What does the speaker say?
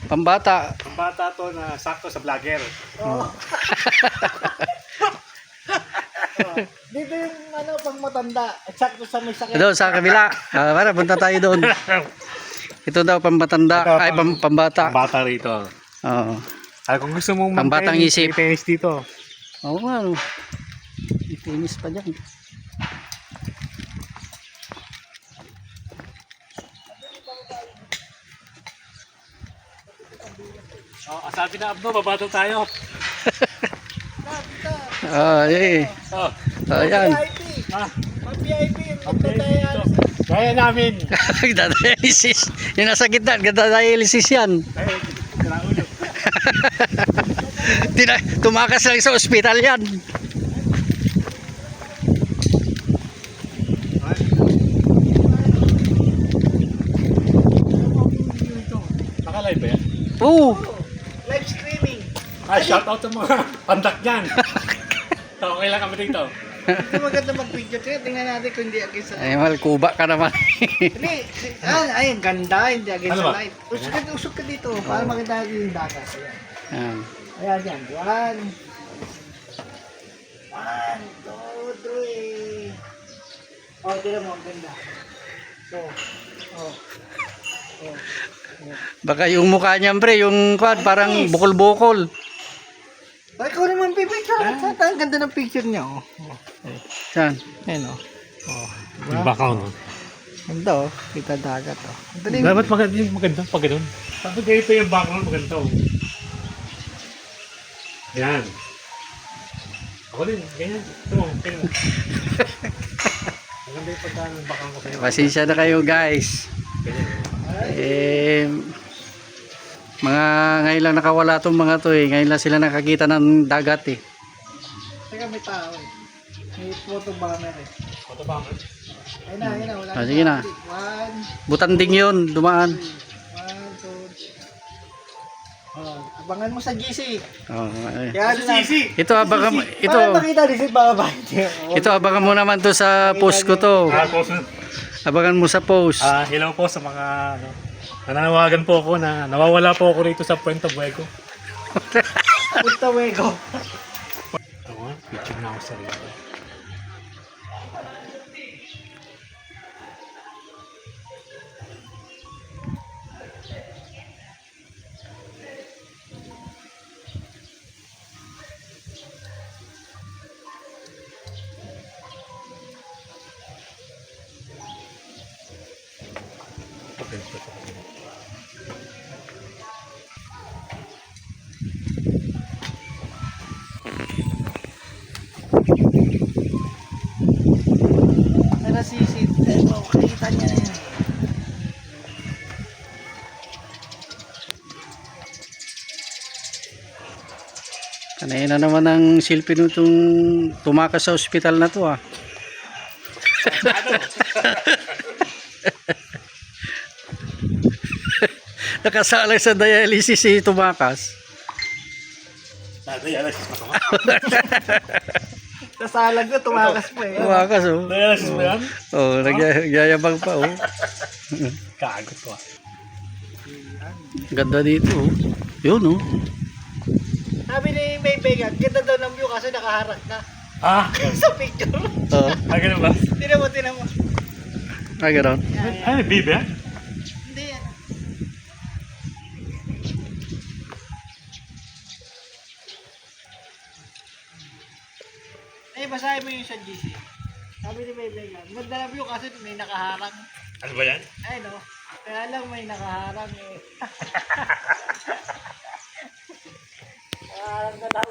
Pambata. Pambata to na sakto sa vlogger. Oo. Dito yung ano, pang matanda. Eksakto sa may sakit. Doon sa kabila. Para punta tayo doon. Ito daw pambatanda. Ay, pambata. Pambata rito. Oo. Ay, kung gusto mong Pambatang isip. tennis dito. Oo nga, no. Itinis pa dyan. Sabi na Abno, babato tayo. Eh. Oh, Ayan. VIP. ah, Pag-VIP. kaya namin. Ganda-dialysis. Yung nasa gitna, ganda-dialysis yan. Ay, ulo. Tumakas lang sa ospital yan. Naka-live ba yan? Oo. Live streaming. Ay, shout out sa mga pandak dyan. Okay lang kami dito. Ito maganda mag-video. Tingnan natin kung hindi against sa Ay, mal, kuba ka naman. Hindi. Ay, ang ganda. Hindi against Ano sa ba? live. Usok ka dito. Para makita natin yung dagat. Ayan. Ayan. Ayan yan. 1, 2, 3. Oh, tira mo. Ang ganda. Oh. Baka yung mukha niya, pre, yung quad, parang bukol-bukol. Ay, ikaw naman pipicture. Ang ganda ng picture niya. Oh. Saan? Ayan oh. Yung background. Ganda oh. Kita dagat oh. Dapat maganda pag ganun. Dapat ganito yung background maganda. Yan. Ako din, ganyan. Ito mo, ganyan. Maganda yung pagkaan ng background ko sa'yo. Pasensya na kayo, guys. Mga ngayon lang nakawala tong mga to eh. Ngayon lang sila nakakita ng dagat eh. Teka, may tao eh. May photo bomber eh. Photo bomber? Ayun na, wala. Sige na. 1, Butanding yun, dumaan. 1, 2. Oh, abangan mo sa GC. Oh, Kaya na. ito abangan mo, Para makita din si Baba. ito abangan mo naman to sa post ko to. Post. Abangan mo sa post. Hello po sa mga nananawagan po ako na nawawala po ako rito sa Puerto Buego. Punta Wego. Ako nga, picture na ako sa rito. Ano sisid? Ito, makikita niya na yan. Kanina naman ang silpi nitong tumakas sa ospital na to ah. Nakasalang sa dialysis si tumakas. Dialysis pa ito. Nasalag na, tumakas pa eh. Tumakas oh. Dialysis ba yan? Oh, nagyayabang pa oh. Kagot ko. Ganda dito oh. Yun oh. Sabi ni May Vegan, ganda daw ng view kasi nakaharap na. Sa picture. Oh, Ganun ba? Tinan mo. ay gano'n. Ay, bibe yan? Hindi yan. Ay, basahin mo yung sa GC. Sabi ni May Vegan, ganda ng view kasi may nakaharang. Ano ba yan? Ay no, kaya lang may nakaharang eh. Nakaharang na daw.